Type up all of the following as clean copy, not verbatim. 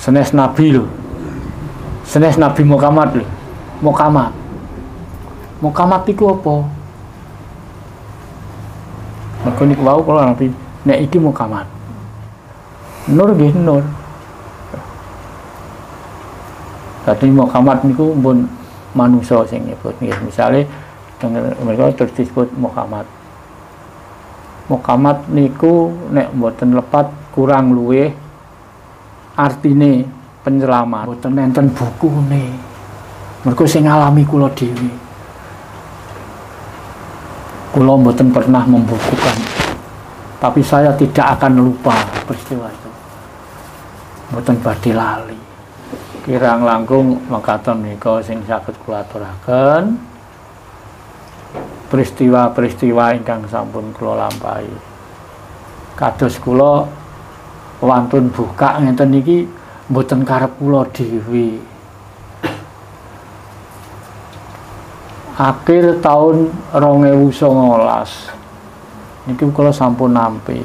Senes Nabi lho. Senes Nabi Muhammad lho. Muhammad. Muhammad iku apa? Mergo niku wau kula Nabi nek iki Muhammad. Nur nggih nur. Dadi Muhammad niku pun manusia sing nyebut nggih. Misale mereka terus disebut Muhammad. Muhammad niku nek mboten lepat kurang luwih artine penyelamat. Mboten enten bukune. Mergo sing ngalami kula dhewe. Kula mboten pernah membukukan. Tapi saya tidak akan lupa peristiwa itu. Mboten badhe lali. Kirang langkung makaten menika sing saged kula aturaken. Peristiwa-peristiwa ingkang sampun kula lampahi. Kados kula wantun buka ngenten iki mboten karep kula dhewe. Akhir tahun 2019 niki kula sampun nampi.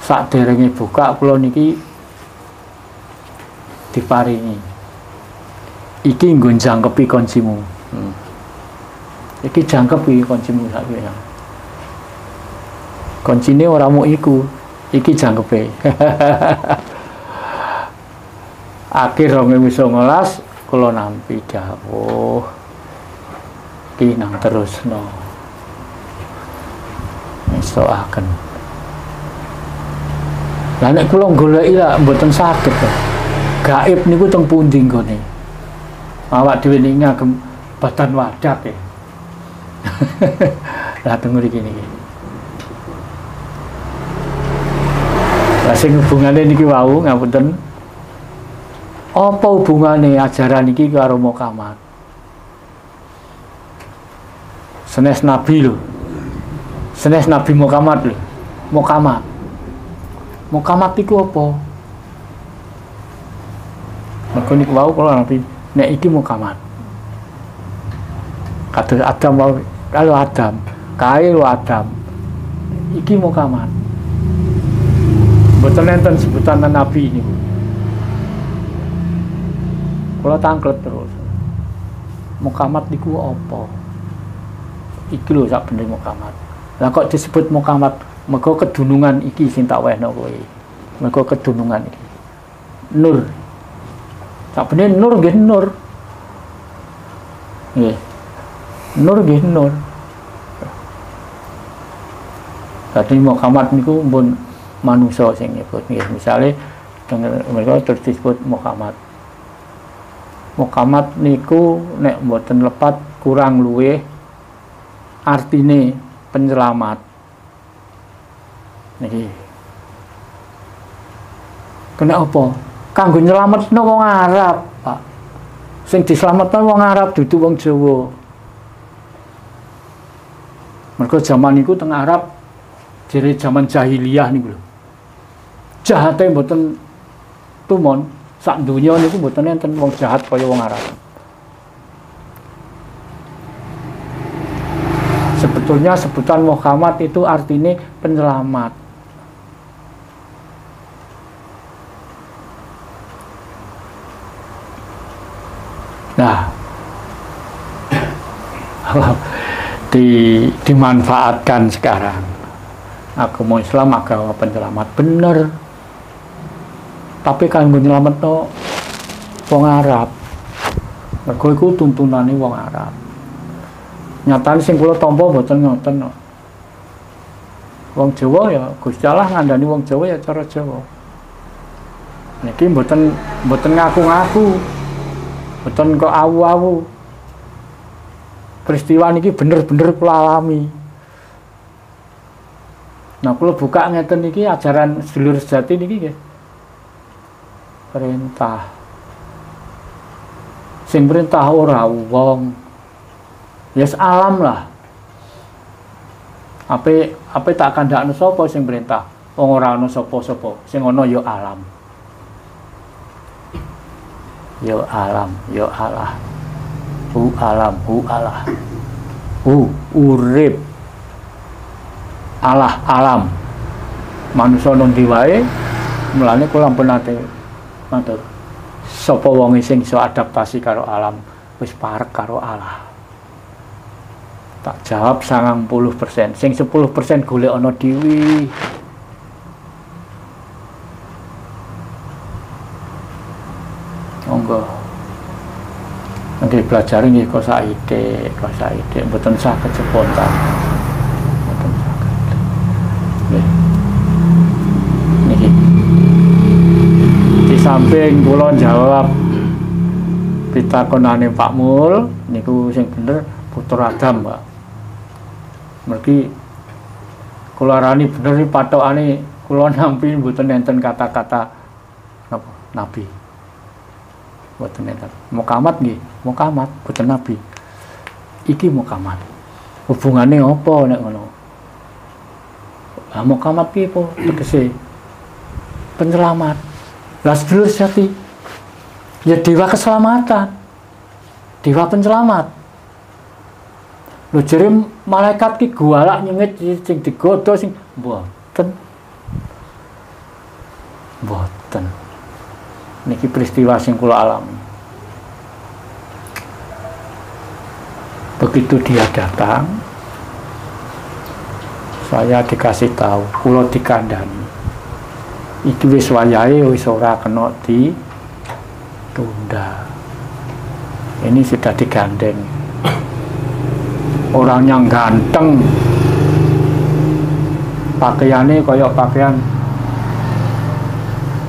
Sakderenge buka kula niki diparingi. Iki nggo jangkepi kuncimu. Iki jangkep iki kuncimu saiki ya. Kuncine ora mung iku, iki jangkepe. Akhir 2019 kula nampi dawuh ki nang terusno. Esoaken. Lah nek kula goleki lak mboten saged kok. Gaib niku teng pundi nggone? Awak dhewe niki ngagem badan wadak ya. Lah teng mriki niki. Lah sing hubungane niki wau ngapunten. Apa hubungane ajaran niki karo Muhammad? Senes Nabi lho. Senes Nabi Muhammad lho. Muhammad. Muhammad iku apa? Mergo niku wau kula Nabi nek iki Muhammad. Kados Adam wau kalau Adam, kae lo Adam. Iki Muhammad. Mboten enten sebutan Nabi niku. Kula tangklet terus. Muhammad niku apa? Iki lho sak bener Muhammad. Lah kok disebut Muhammad? Mergo kedunungan iki sing tak wehno kowe. Mergo kedunungan iki. Nur. Sak bener nur nggih nur. Nggih. Nur nggih nur. Dadi Muhammad niku pun manusia sing nyebut nggih. Misale mereka terus disebut Muhammad. Muhammad niku nek mboten lepat kurang luwih artine penyelamat. Niki. Kena apa? Kanggo nyelametno wong Arab, Pak. Sing dislametno wong Arab dudu wong Jawa. Mergo zaman niku teng Arab jere zaman jahiliyah niku lho. Jahate mboten tumon, sak donya niku mboten enten wong jahat kaya wong Arab. Sebetulnya sebutan Muhammad itu artinya penyelamat. Nah, dimanfaatkan sekarang. Agama Islam agama penyelamat bener. Tapi kan penyelamat no wong Arab. Mergo iku tuntunane wong Arab. Nyatane sing kula tampa mboten ngoten. Wong Jawa ya Gusti Allah ngandani wong Jawa ya cara Jawa. Niki mboten ngaku-ngaku. Mboten kok awu-awu. Peristiwa niki bener-bener kula alami. Nah, kula buka ngeten niki ajaran sedulur sejati niki nggih. Perintah. Sing perintah ora wong. Yes alam lah. Apa tak kandhakno sapa sing perintah? Wong ora ana sapa-sapa. Sing ana ya alam. Ya alam, ya Allah. Hu alam, hu Allah. Hu urip. Allah alam. Manusa nang wae mulane kula ampun nate matur sapa wong sing iso adaptasi karo alam wis parek karo Allah. Tak jawab 90%, sing 10% golek ana dhewe. Monggo nanti belajar ini kok saiki mboten saged spontan, mboten saged. Niki di samping kula jawab pitakonane Pak Mul niku sing bener putra Adam, Pak. Mergi kula arani bener patokane kula nampi mboten enten kata-kata napa nabi. Mboten enten. Mukamat nggih, mukamat mboten nabi. Iki mukamat. Hubungane apa nek ngono? Ah mukamat ki apa tegese? Penyelamat. Lah sedulur sejati. Ya dewa keselamatan. Dewa penyelamat. Lho jere malaikat ki gualak nyengit sing digodho sing mboten. Mboten. Niki peristiwa sing kula alami. Begitu dia datang, saya dikasih tahu, kula dikandani. Iki wis wayahe wis ora kena ditunda. Ini sudah digandeng. Orang yang ganteng, pakaiannya kayak pakaian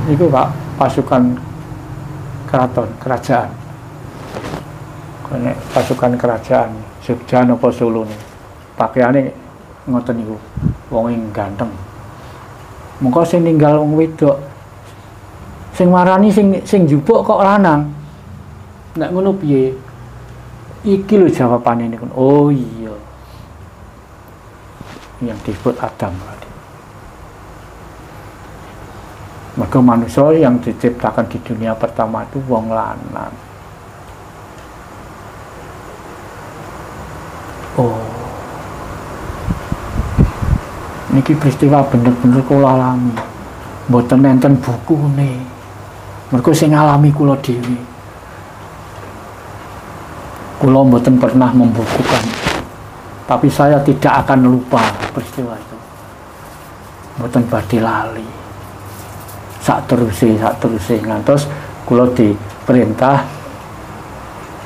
itu Pak, pasukan kerajaan. Kene pasukan kerajaan Jogja napa Solo nih. Pakaiane ngoten niku. Wong ganteng. Mengko sing ninggal wong wedok. Sing marani sing njupuk kok lanang. Nek ngono piye? Iki lho jawabane niku. Oh iya. Yang disebut Adam tadi. Maka manusia yang diciptakan di dunia pertama itu wong lanang. Oh, niki peristiwa bener-bener kula alami. Mboten enten bukune. Mergo sing ngalami kula dhewe. Kula mboten pernah membukukan. Tapi saya tidak akan lupa peristiwa itu. Mboten badhe lali. Sak teruse ngantos kula diperintah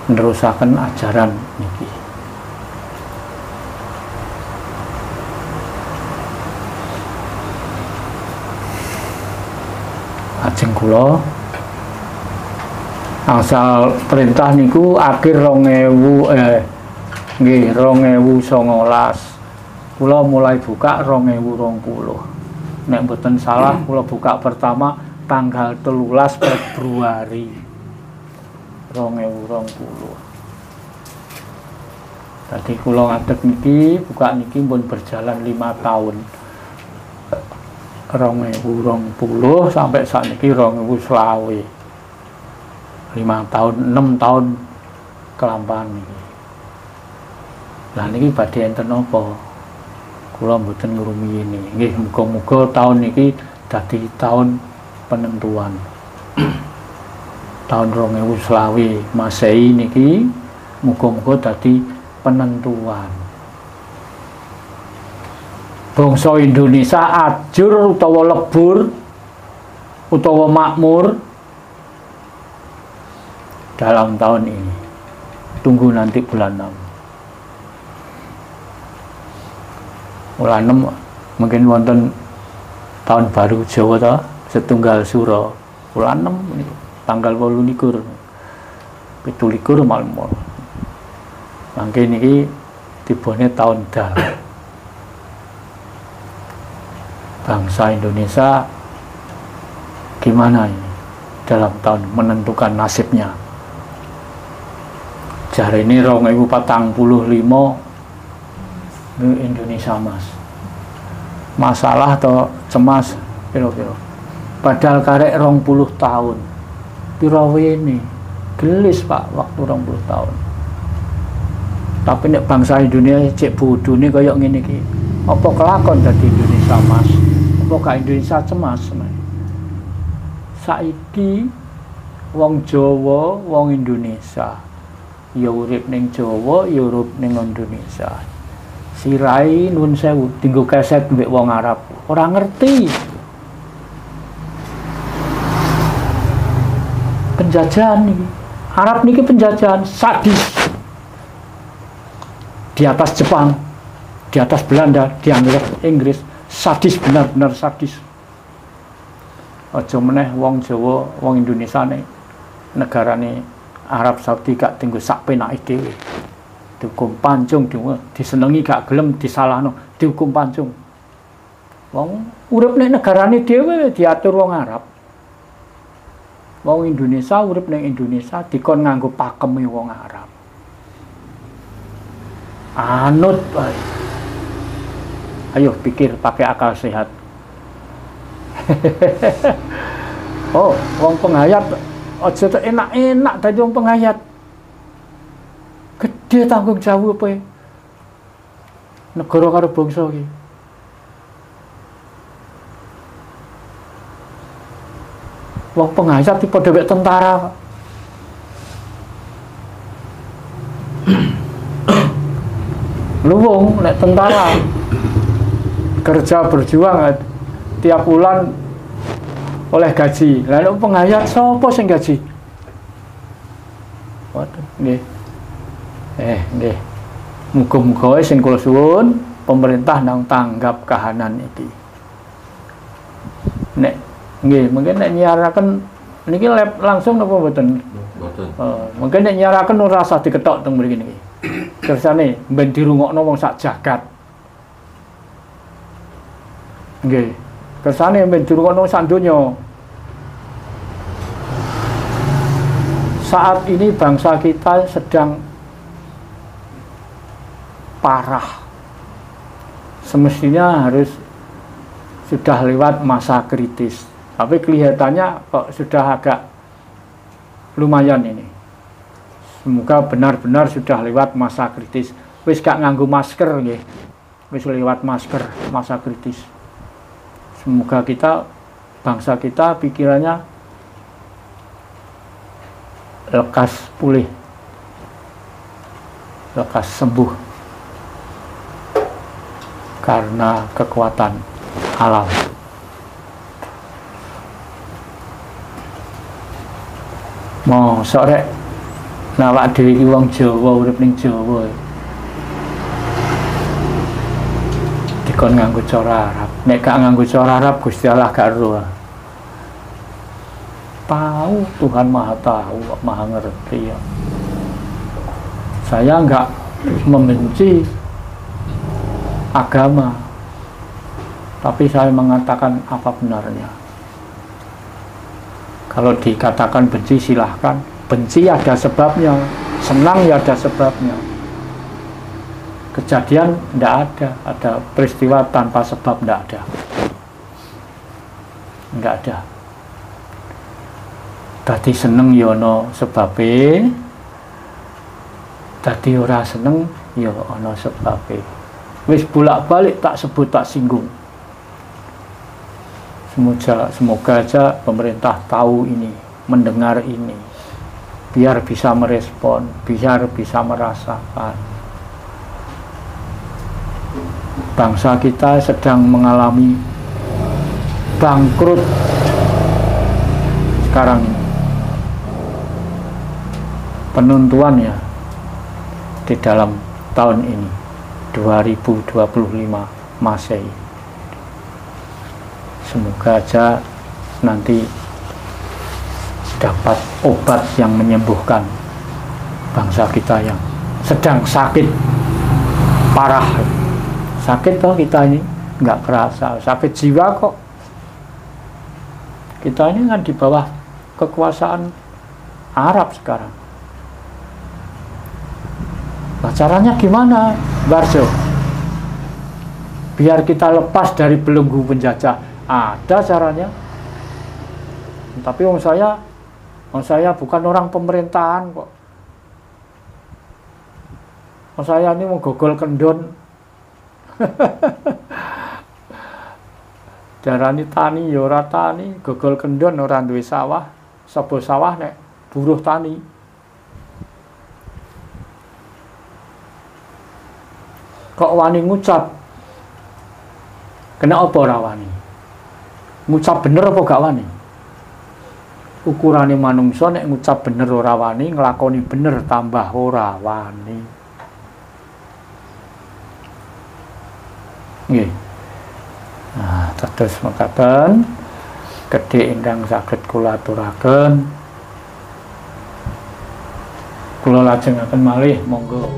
nerusaken ajaran niki. Ajeng kula asal perintah niku akhir 2019 kula mulai buka 2020. Nek mboten salah kula buka pertama tanggal 13 Februari 2020. Tadi kula ngadeg niki buka niki pun berjalan 5 tahun. 2020 sampai saat ini 2020. 5 tahun, 6 tahun kelampahan niki. Lah niki badhe enten napa? Kula mboten ngrumi ini. Nggih, muga-muga tahun niki dadi tahun penentuan. Tahun 2020 Masehi niki muga-muga dadi penentuan. Bangsa Indonesia ajur utawa lebur utawa makmur dalam tahun ini. Tunggu nanti bulan 6. Bulan 6 mungkin wonten tahun baru Jawa ta, setunggal suro. Bulan 6 ini tanggal 28. 27 malam. Mangke niki tibane tahun dal. Bangsa Indonesia gimana ini dalam tahun menentukan nasibnya. Jari ini 2045 Indonesia Mas. Masalah atau cemas piro-piro. Padahal karek 20 tahun. Piro ini gelis Pak waktu 20 tahun. Tapi nek bangsa Indonesia cek bodoh ini kayak ngene iki. Apa kelakon dadi Indonesia Mas? Apa gak Indonesia cemas? Saiki wong Jawa, wong Indonesia. Ya urip ning Jawa, ya urip ning Indonesia. Sirai nuwun sewu dienggo keset mbek wong Arab. Ora ngerti. Penjajahan niki. Arab niki penjajahan sadis. Di atas Jepang, di atas Belanda, di Inggris, sadis, benar-benar sadis. Aja meneh wong Jawa, wong Indonesia nih negarane Arab Saudi gak tinggal sak penake dhewe. Dihukum pancung, disenengi gak gelem disalahno, dihukum pancung. Wong urip ning negarane dhewe diatur wong Arab. Wong Indonesia urip ning Indonesia dikon nganggo pakeme wong Arab. Anut bae. Ayo pikir pakai akal sehat. Oh, wong penghayat aja enak-enak dadi wong penghayat. Gede tanggung jawab e. Negara karo bangsa iki. Wong penghayat iki padha mek tentara. Lu wong nek tentara kerja berjuang tiap bulan oleh gaji. Lalu penghayat sapa sing gaji? Waduh, nggih. Nggih. Muga-muga sing kula suwun pemerintah nang tanggap kahanan iki. Nek nggih, mungkin nek nyiaraken niki langsung napa mboten? Mboten. Mungkin nek nyiaraken ora usah diketok teng mriki niki. Kersane ben dirungokno wong sak jagat. Nggih. Kersane ben dirungokno sak donya. Saat ini bangsa kita sedang parah. Semestinya harus sudah lewat masa kritis. Tapi kelihatannya kok sudah agak lumayan ini. Semoga benar-benar sudah lewat masa kritis. Wis gak nganggo masker nggih. Wis lewat masker, masa kritis. Semoga kita, bangsa kita pikirannya lekas pulih, lekas sembuh karena kekuatan alam. Mau sore nawak dhewe iki wong Jawa urip ning Jawa. Dikon nganggo cara Arab. Nek gak nganggo cara Arab Gusti Allah gak ero. Tahu Tuhan Maha tahu, Maha ngerti ya. Saya enggak membenci agama, tapi saya mengatakan apa benarnya. Kalau dikatakan benci silahkan, benci ada sebabnya, senang ya ada sebabnya. Kejadian enggak ada peristiwa tanpa sebab enggak ada. Enggak ada. Tadi seneng ya ana sebabe, tadi ora seneng ya ana sebabe. Wis bolak-balik tak sebut tak singgung. Semoga aja pemerintah tahu ini, mendengar ini, biar bisa merespon, biar bisa merasakan. Bangsa kita sedang mengalami bangkrut sekarang ini. Penentuan ya di dalam tahun ini 2025 Masehi. Semoga aja nanti dapat obat yang menyembuhkan bangsa kita yang sedang sakit parah. Sakit toh kita ini nggak kerasa, sakit jiwa kok. Kita ini kan di bawah kekuasaan Arab sekarang. Nah, caranya gimana, Barjo? Biar kita lepas dari belenggu penjajah. Ada caranya. Tapi wong saya bukan orang pemerintahan kok. Wong saya ini mau gogol kendon. Darani tani ya ora tani, gogol kendon ora duwe sawah. Sapa sawah nek buruh tani. Kok wani ngucap? Kena apa ora wani? Ngucap bener apa gak wani? Ukurane manungsa nek ngucap bener ora wani, nglakoni bener tambah ora wani. Nggih. Nah, terus mekaten gedhe ingkang saged kula aturaken. Kula lajengaken malih monggo.